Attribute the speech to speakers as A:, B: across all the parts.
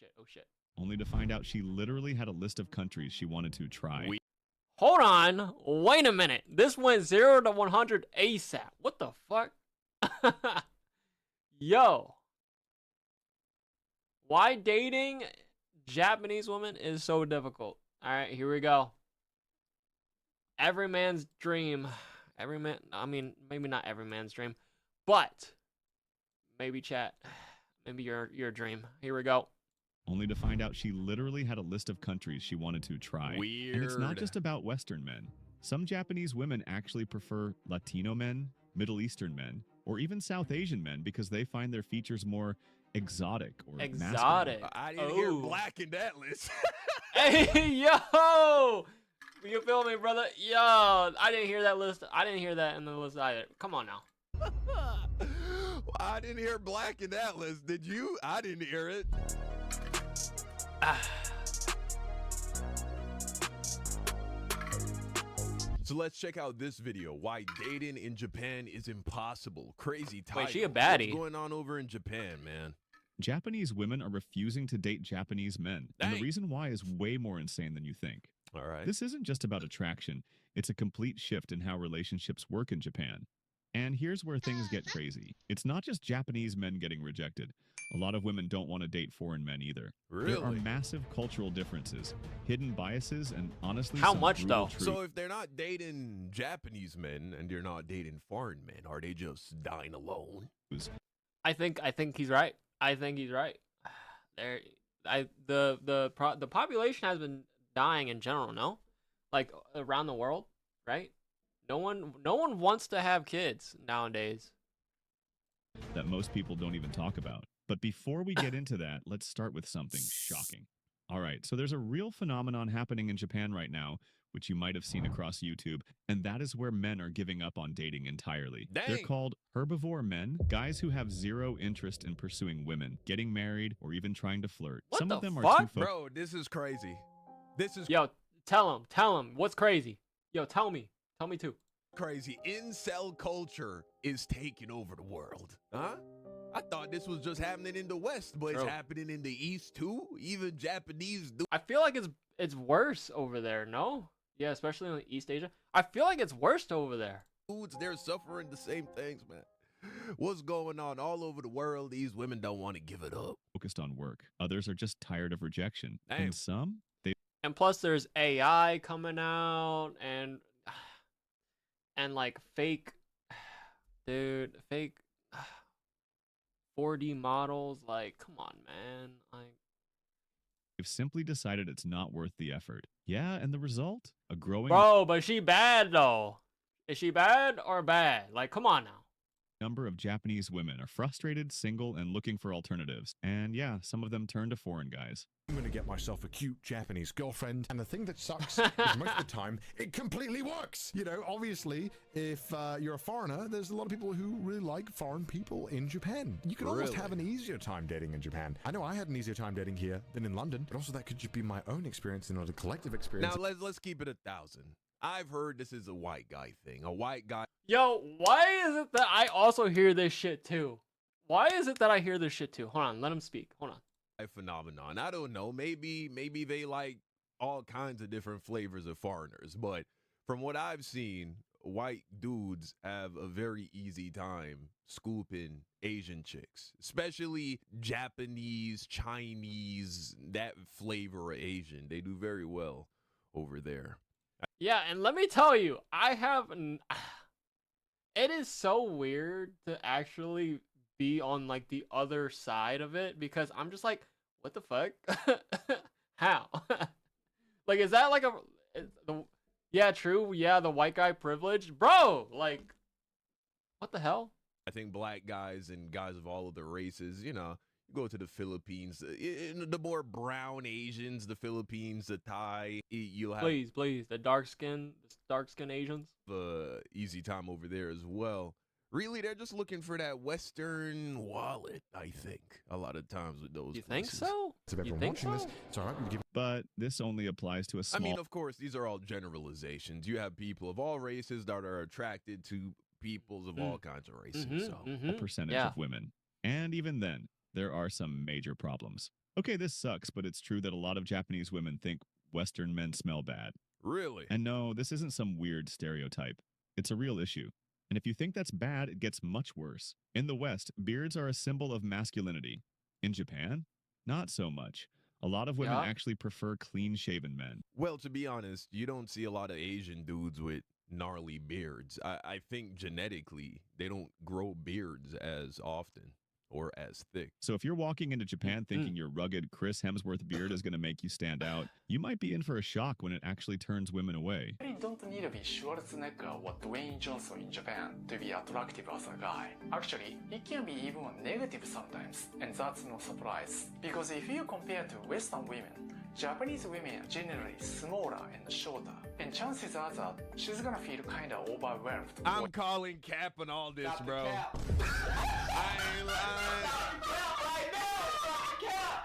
A: shit. Oh shit.
B: only to find out she literally had a list of countries she wanted to try.
A: Hold on. Wait a minute. This went 0 to 100 ASAP. What the fuck? Yo. Why dating Japanese women is so difficult. All right, here we go. Every man's dream. Every man, I mean, maybe not every man's dream, but maybe chat. Maybe your dream. Here we go.
B: Only to find out she literally had a list of countries she wanted to try.
C: Weird.
B: And it's not just about Western men. Some Japanese women actually prefer Latino men, Middle Eastern men, or even South Asian men because they find their features more exotic or
A: Exotic.
B: masculine.
C: I didn't hear black in that list.
A: Hey, yo! You feel me, brother? Yo, I didn't hear that list. I didn't hear that in the list either. Come on now.
C: I didn't hear black in that list. Did you? I didn't hear it. So let's check out this video. Why dating in Japan is impossible. Crazy title.
A: Wait, she a baddie.
C: What's going on over in Japan, man?
B: Japanese women are refusing to date Japanese men. And the reason why is way more insane than you think.
C: All right.
B: This isn't just about attraction. It's a complete shift in how relationships work in Japan. And here's where things get crazy. It's not just Japanese men getting rejected. A lot of women don't want to date foreign men either.
C: Really?
B: There are massive cultural differences, hidden biases, and honestly,
A: How
B: some
A: much,
B: brutal
A: though?
B: truth.
C: So if they're not dating Japanese men and they're not dating foreign men, are they just dying alone?
A: I think he's right. I think he's right. The population has been dying in general, no? Like around the world, right? No one wants to have kids nowadays.
B: That most people don't even talk about. But before we get into that, let's start with something shocking. All right, so there's a real phenomenon happening in Japan right now, which you might have seen across YouTube, and that is where men are giving up on dating entirely.
C: Dang.
B: They're called herbivore men, guys who have zero interest in pursuing women, getting married, or even trying to flirt.
A: What
B: Some
A: the
B: of them are
A: fuck?
B: too focused.
C: Bro, this is crazy. This is
A: Yo, tell him what's crazy. Yo, tell me too.
C: crazy. Incel culture is taking over the world. Huh? I thought this was just happening in the West, but
A: Bro.
C: it's happening in the East too. Even Japanese do.
A: I feel like it's worse over there, no? Yeah, especially in East Asia. I feel like it's worse over there.
C: Dudes, they're suffering the same things, man. What's going on all over the world? These women don't want to give it up.
B: Focused on work. Others are just tired of rejection.
C: Damn.
B: And some, they
A: And plus there's AI coming out and like fake 4D models, like come on, man. Like
B: they've simply decided it's not worth the effort. Yeah, and the result? A growing
A: bro, but she bad though. Is she bad or bad? Like come on now.
B: number of Japanese women are frustrated, single, and looking for alternatives. And yeah, some of them turn to foreign guys.
D: I'm going to get myself a cute Japanese girlfriend. And the thing that sucks is most of the time, it completely works. You know, obviously, if you're a foreigner, there's a lot of people who really like foreign people in Japan. You can almost have an easier time dating in Japan. I know I had an easier time dating here than in London, but also that could just be my own experience and not a collective experience.
C: Now let's keep it 1,000. I've heard this is a white guy thing. A white guy.
A: Yo, why is it that I also hear this shit too? Why is it that I hear this shit too? Hold on, let him speak. Hold on.
C: Phenomenon. I don't know. Maybe they like all kinds of different flavors of foreigners, but from what I've seen, white dudes have a very easy time scooping Asian chicks, especially Japanese, Chinese, that flavor of Asian. They do very well over there.
A: Yeah, and let me tell you, it is so weird to actually be on like the other side of it because I'm just like, what the fuck? How? Like, is that like yeah, true. Yeah, the white guy privilege, bro. Like, what the hell?
C: I think black guys and guys of all of the races, you know, you go to the Philippines, the more brown Asians, the Philippines, the Thai, you'll have
A: Please, the dark skin Asians.
C: Easy time over there as well. Really, they're just looking for that Western wallet, I think, a lot of times with those
A: You think
C: places.
A: so?
D: So
A: You
D: everyone
A: think
D: watching
A: so?
D: this, it's all right. We give
B: But this only applies to a
C: I
B: small
C: mean, of course, these are all generalizations. You have people of all races that are attracted to peoples of all kinds of races. So
B: percentage of women. And even then, there are some major problems. Okay, this sucks, but it's true that a lot of Japanese women think Western men smell bad.
C: Really?
B: And no, this isn't some weird stereotype. It's a real issue. And if you think that's bad, it gets much worse. In the West, beards are a symbol of masculinity. In Japan, not so much. A lot of women
A: Yeah.
B: actually prefer clean-shaven men.
C: Well, to be honest, you don't see a lot of Asian dudes with gnarly beards. I think genetically they don't grow beards as often or as thick.
B: So if you're walking into Japan thinking your rugged Chris Hemsworth beard is going to make you stand out, you might be in for a shock when it actually turns women away.
E: You don't need to be Schwarzenegger or Dwayne Johnson in Japan to be attractive as a guy. Actually, it can be even negative sometimes, and that's no surprise. Because if you compare to Western women, Japanese women are generally smaller and shorter, and chances are that she's gonna feel kinda overwhelmed.
C: I'm calling cap on all this, bro.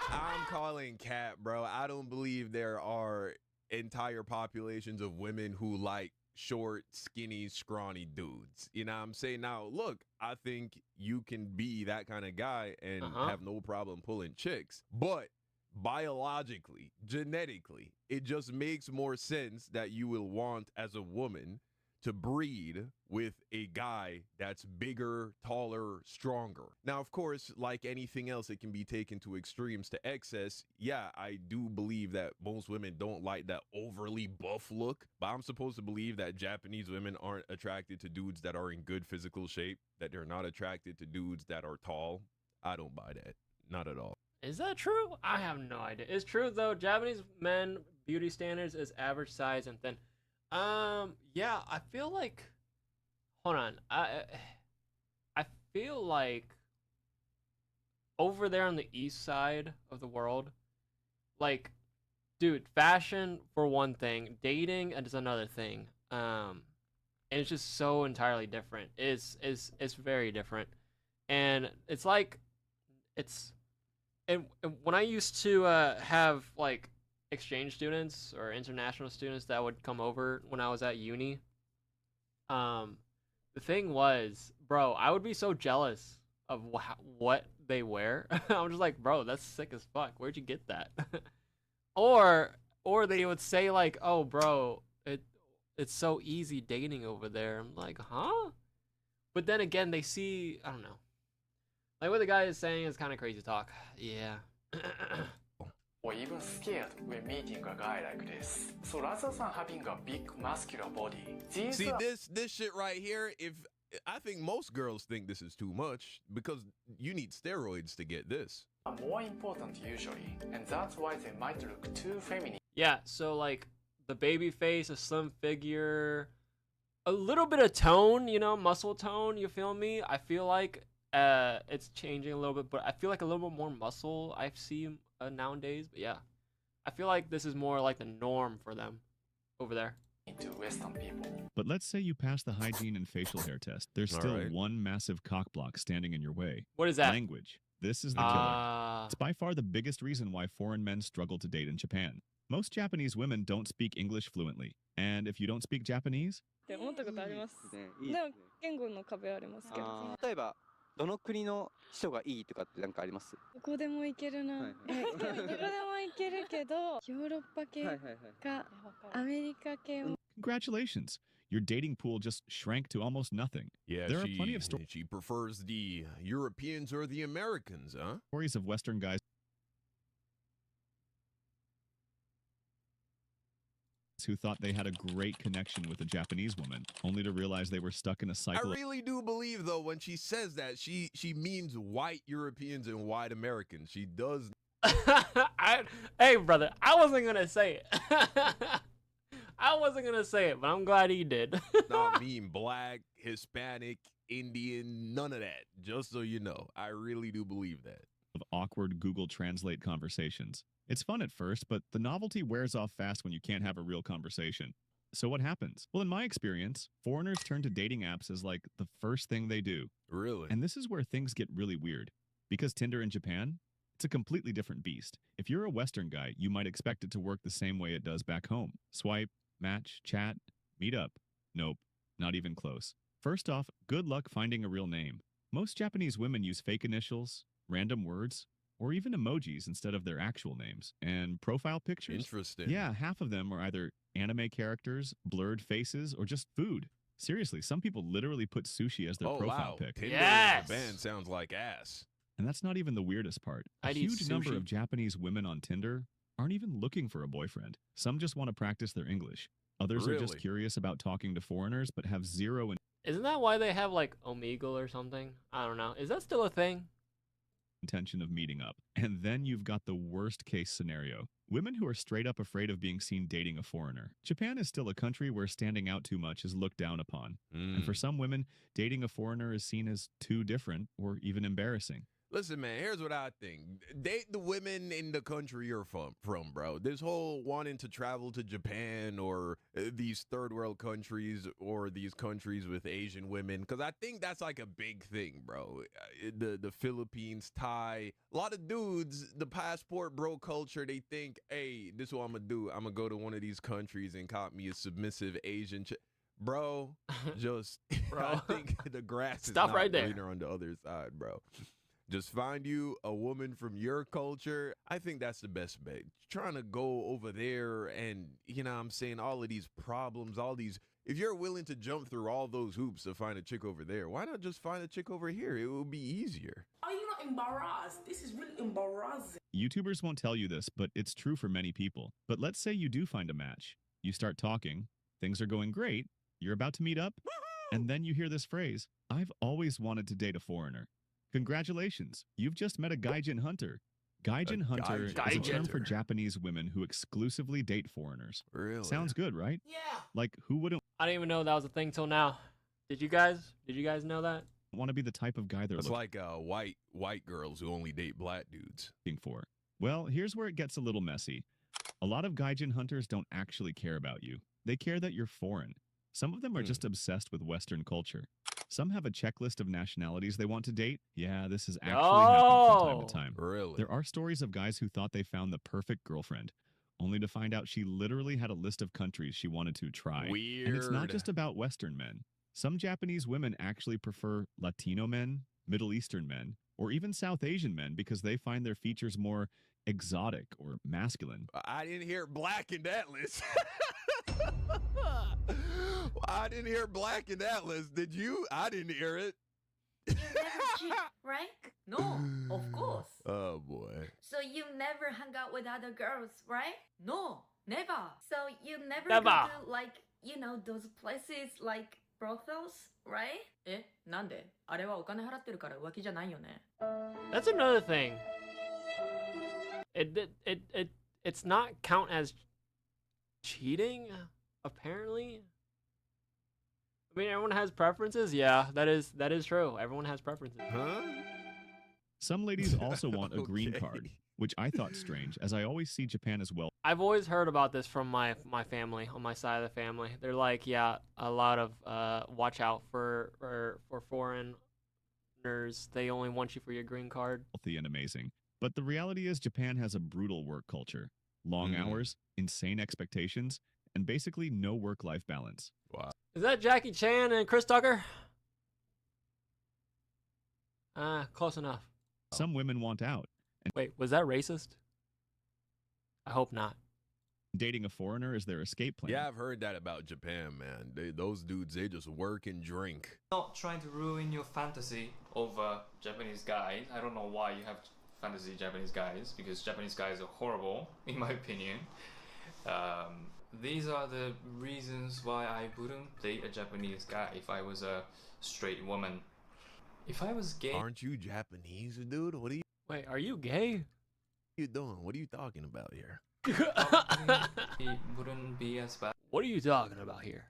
C: I'm calling cap, bro. I don't believe there are entire populations of women who like short, skinny, scrawny dudes. You know what I'm saying? Now, look, I think you can be that kind of guy and have no problem pulling chicks. But biologically, genetically, it just makes more sense that you will want as a woman to breed with a guy that's bigger, taller, stronger. Now, of course, like anything else, it can be taken to extremes, to excess. Yeah, I do believe that most women don't like that overly buff look, but I'm supposed to believe that Japanese women aren't attracted to dudes that are in good physical shape, that they're not attracted to dudes that are tall. I don't buy that. Not at all.
A: Is that true? I have no idea. It's true though. Japanese men beauty standards is average size and thin. Yeah, I feel like. Hold on. I feel like over there on the east side of the world, like, dude, fashion for one thing, dating is another thing. And it's just so entirely different. It's very different, and it's like, and when I used to have like exchange students or international students that would come over when I was at uni, the thing was, bro, I would be so jealous of what they wear. I'm just like, bro, that's sick as fuck. Where'd you get that? or they would say like, oh, bro, it's so easy dating over there. I'm like, huh? But then again, they see, I don't know. Like what the guy is saying is kind of crazy talk. Yeah.
E: Or even scared when meeting a guy like this. So rather than having a big muscular body, these
C: See,
E: are
C: this shit right here, if I think most girls think this is too much because you need steroids to get this.
E: more important usually, and that's why they might look too feminine.
A: Yeah, so like the baby face, a slim figure, a little bit of tone, you know, muscle tone, you feel me? I feel like it's changing a little bit, but I feel like a little bit more muscle I see nowadays. But yeah, I feel like this is more like the norm for them over there.
E: Into Western people.
B: But let's say you pass the hygiene and facial hair test. There's
C: All
B: still
C: right.
B: one massive cock block standing in your way.
A: What is that?
B: Language. This is the killer. It's by far the biggest reason why foreign men struggle to date in Japan. Most Japanese women don't speak English fluently. And if you don't speak Japanese,
F: って思ったことあります。
G: いい
F: でも言語の壁はありますけど、
G: 例えばどの国の人がいいとかってなんかあります？
F: どこでも行けるな。
G: はい
F: どこでも行けるけど、ヨーロッパ系かアメリカ系を
B: congratulations. Your dating pool just shrank to almost nothing.
C: Yeah,
B: There are plenty of
C: she prefers the Europeans or the Americans, huh?
B: stories of Western guys who thought they had a great connection with a Japanese woman, only to realize they were stuck in a
C: I
B: cycle
C: really do believe, though, when she says that, she means white Europeans and white Americans. She does
A: Hey, brother, I wasn't gonna say it. I wasn't gonna say it, but I'm glad he did.
C: not mean black, Hispanic, Indian, none of that. Just so you know, I really do believe that.
B: of awkward Google Translate conversations. It's fun at first, but the novelty wears off fast when you can't have a real conversation. So what happens? Well, in my experience, foreigners turn to dating apps as like the first thing they do.
C: Really?
B: And this is where things get really weird. Because Tinder in Japan, it's a completely different beast. If you're a Western guy, you might expect it to work the same way it does back home. Swipe, match, chat, meet up. Nope, not even close. First off, good luck finding a real name. Most Japanese women use fake initials, random words, or even emojis instead of their actual names, and profile pictures.
C: Interesting.
B: Yeah, half of them are either anime characters, blurred faces, or just food. Seriously, some people literally put sushi as their profile pic.
C: Tinder
A: Yes!
C: in Japan sounds like ass.
B: And that's not even the weirdest part. A
A: I'd eat
B: huge number
A: sushi.
B: of Japanese women on Tinder aren't even looking for a boyfriend. Some just want to practice their English. Others are just
C: Really?
B: curious about talking to foreigners but have zero
A: Isn't that why they have like Omegle or something? I don't know. Is that still a thing?
B: intention of meeting up. And then you've got the worst case scenario. Women who are straight up afraid of being seen dating a foreigner. Japan is still a country where standing out too much is looked down upon. And for some women, dating a foreigner is seen as too different or even embarrassing.
C: Listen, man, here's what I think. Date the women in the country you're from, bro. This whole wanting to travel to Japan or these third world countries or these countries with Asian women, because I think that's like a big thing, bro. The Philippines, Thai, a lot of dudes, the passport bro culture, they think, hey, this is what I'm going to do. I'm going to go to one of these countries and cop me a submissive Asian bro, just,
A: Bro.
C: I think the grass is
A: Stop
C: not
A: right there.
C: greener on the other side, bro. Just find you a woman from your culture. I think that's the best bet. Trying to go over there and, you know what I'm saying, all of these problems, all these, if you're willing to jump through all those hoops to find a chick over there, why not just find a chick over here? It will be easier.
H: Are you not embarrassed? This is really embarrassing.
B: YouTubers won't tell you this, but it's true for many people. But let's say you do find a match. You start talking, things are going great, you're about to meet up, and then you hear this phrase, I've always wanted to date a foreigner. Congratulations, you've just met a gaijin hunter. Gaijin hunter is a term
C: hunter.
B: for Japanese women who exclusively date foreigners.
C: Really?
B: Sounds good, right?
H: Yeah.
B: Like, who wouldn't
A: I didn't even know that was a thing till now. Did you guys know that?
B: want to be the type of guy they're
C: It's
B: looking
C: like white girls who only date black dudes.
B: for? Well, here's where it gets a little messy. A lot of gaijin hunters don't actually care about you. They care that you're foreign. Some of them are just obsessed with Western culture. Some have a checklist of nationalities they want to date. Yeah, this has actually happened from time to time.
C: Really?
B: There are stories of guys who thought they found the perfect girlfriend, only to find out she literally had a list of countries she wanted to try.
C: Weird.
B: And it's not just about Western men. Some Japanese women actually prefer Latino men, Middle Eastern men, or even South Asian men because they find their features more exotic or masculine.
C: I didn't hear black in that list. I didn't hear black in that list. Did you? I didn't hear it.
I: Never cheat, right?
H: No, of course.
C: Oh boy.
I: So you never hung out with other girls, right?
H: No, never.
I: So you never
A: Never.
I: go to like, those places like brothels, right?
H: え、なんで？あれはお金払ってるから浮気じゃないよね。
A: That's another thing. It's not count as cheating, apparently. I mean, everyone has preferences. Yeah, that is true. Everyone has preferences.
C: Huh?
B: Some ladies also want a green
C: Okay.
B: card, which I thought strange, as I always see Japan as well.
A: I've always heard about this from my family, on my side of the family. They're like, yeah, a lot of watch out for foreigners. They only want you for your green card.
B: Healthy and amazing. But the reality is Japan has a brutal work culture. Long hours, insane expectations, and basically no work-life balance.
C: Wow.
A: Is that Jackie Chan and Chris Tucker? Close enough.
B: Some women want out, and
A: Wait, was that racist? I hope not.
B: dating a foreigner is their escape plan.
C: Yeah, I've heard that about Japan, man. Those dudes, they just work and drink.
J: Not trying to ruin your fantasy over Japanese guys. I don't know why you have fantasy Japanese guys, because Japanese guys are horrible, in my opinion. These are the reasons why I wouldn't date a Japanese guy if I was a straight woman. If I was gay,
C: Aren't you Japanese, dude? What are
A: Wait, are you gay?
C: you doing? What are you talking about here?
J: it wouldn't be as bad.
A: What are you talking about here?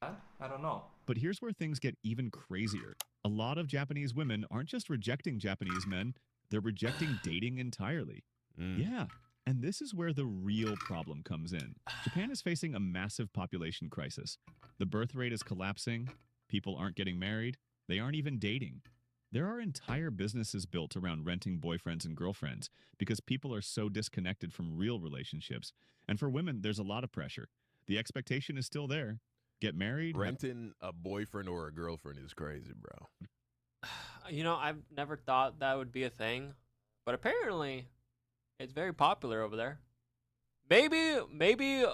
J: I don't know.
B: But here's where things get even crazier. A lot of Japanese women aren't just rejecting Japanese men, they're rejecting dating entirely. Yeah, and this is where the real problem comes in. Japan is facing a massive population crisis. The birth rate is collapsing, people aren't getting married, they aren't even dating. There are entire businesses built around renting boyfriends and girlfriends because people are so disconnected from real relationships. And for women, there's a lot of pressure. The expectation is still there. Get married.
C: Renting a boyfriend or a girlfriend is crazy, bro.
A: You know, I've never thought that would be a thing. but apparently it's very popular over there. Maybe,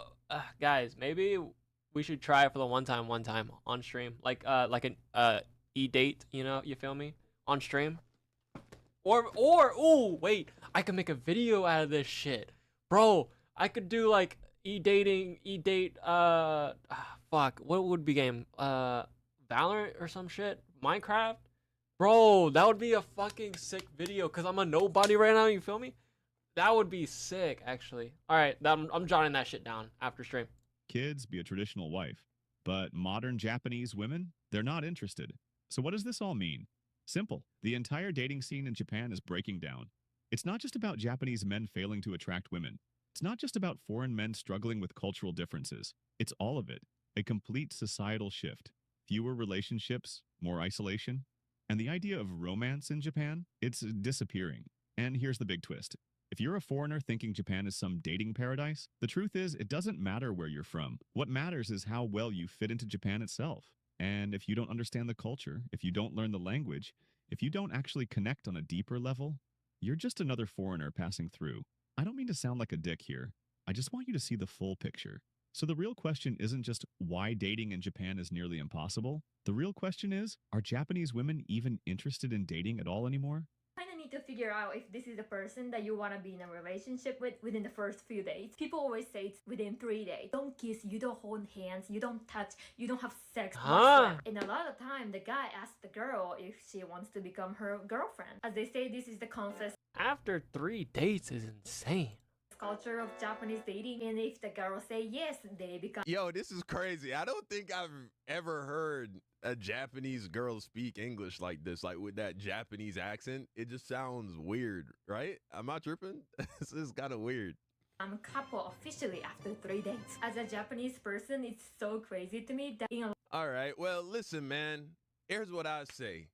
A: guys, maybe we should try it for the one time on stream, like an e-date, you know, you feel me, on stream. Or ooh, wait, I could make a video out of this shit, bro. I could do like e-date, fuck, what would be game, Valorant or some shit, Minecraft, bro. That would be a fucking sick video, cause I'm a nobody right now. You feel me? That would be sick, actually. All right, I'm jotting that shit down after stream.
B: Kids, be a traditional wife. But modern Japanese women, they're not interested. So what does this all mean? Simple. The entire dating scene in Japan is breaking down. It's not just about Japanese men failing to attract women. It's not just about foreign men struggling with cultural differences. It's all of it. A complete societal shift. Fewer relationships, more isolation. And the idea of romance in Japan, it's disappearing. And here's the big twist. If you're a foreigner thinking Japan is some dating paradise, the truth is it doesn't matter where you're from. What matters is how well you fit into Japan itself. And if you don't understand the culture, if you don't learn the language, if you don't actually connect on a deeper level, you're just another foreigner passing through. I don't mean to sound like a dick here. I just want you to see the full picture. So the real question isn't just why dating in Japan is nearly impossible. The real question is, are Japanese women even interested in dating at all anymore?
I: Kind of need to figure out if this is the person that you want to be in a relationship with within the first few days. People always say it's within 3 days. Don't kiss, you don't hold hands, you don't touch, you don't have sex. And a lot of time, the guy asks the girl if she wants to become her girlfriend. As they say, this is the consensus
A: After 3 dates is insane.
I: culture of Japanese dating, and if the girl say yes, they become.
C: Yo, this is crazy. I don't think I've ever heard a Japanese girl speak English like this, like with that Japanese accent. It just sounds weird, right? Am I tripping? This is kind of weird.
I: Couple officially after 3 dates. As a Japanese person, it's so crazy to me that
C: All right. Well, listen, man. Here's what I say.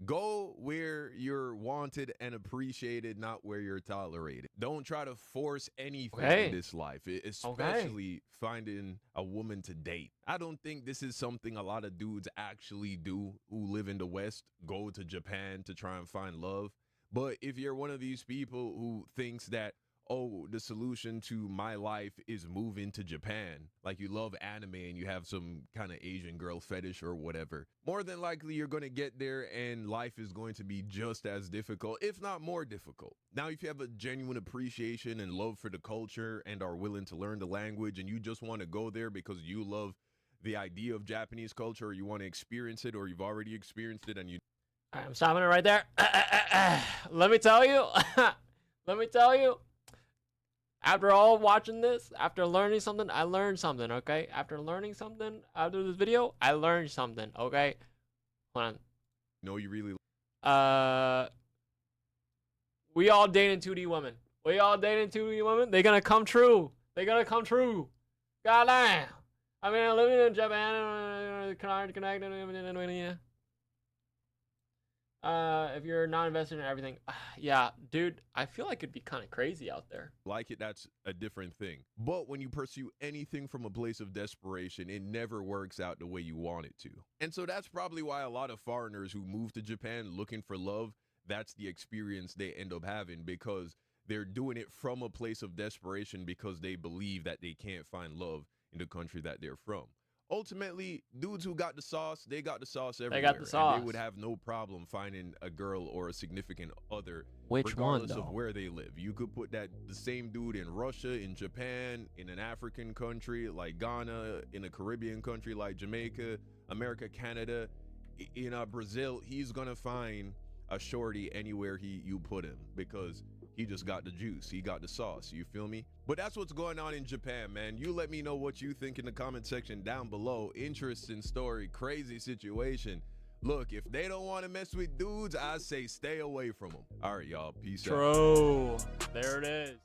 C: Go where you're wanted and appreciated, not where you're tolerated. Don't try to force anything in this life, especially finding a woman to date. I don't think this is something a lot of dudes actually do who live in the West, go to Japan to try and find love. But if you're one of these people who thinks that, oh, the solution to my life is moving to Japan, like you love anime and you have some kind of Asian girl fetish or whatever, more than likely you're going to get there and life is going to be just as difficult, if not more difficult. Now, if you have a genuine appreciation and love for the culture and are willing to learn the language and you just want to go there because you love the idea of Japanese culture, or you want to experience it, or you've already experienced it and you...
A: All right, I'm stopping it right there. Let me tell you. Let me tell you. After all watching this, after learning something, I learned something, okay? After learning something after this video, I learned something, okay? Hold on.
C: No, you really...
A: We all dating 2D women. We all dating 2D women. They're gonna come true. They're gonna come true. God damn. I mean, living in Japan, connected. If you're not invested in everything, yeah, dude, I feel like it'd be kind of crazy out there.
C: Like it, that's a different thing. But when you pursue anything from a place of desperation, it never works out the way you want it to. And so that's probably why a lot of foreigners who move to Japan looking for love, that's the experience they end up having, because they're doing it from a place of desperation because they believe that they can't find love in the country that they're from. Ultimately, dudes who got the sauce, they got the sauce everywhere.
A: They got the sauce.
C: And they would have no problem finding a girl or a significant other,
A: one,
C: regardless
A: though?
C: of where they live. You could put the same dude in Russia, in Japan, in an African country like Ghana, in a Caribbean country like Jamaica, America, Canada, in Brazil. He's gonna find a shorty anywhere you put him, because he just got the juice. He got the sauce. You feel me? But that's what's going on in Japan, man. You let me know what you think in the comment section down below. Interesting story, crazy situation. Look, if they don't want to mess with dudes, I say stay away from them. All right, y'all. Peace out.
A: True. There it is.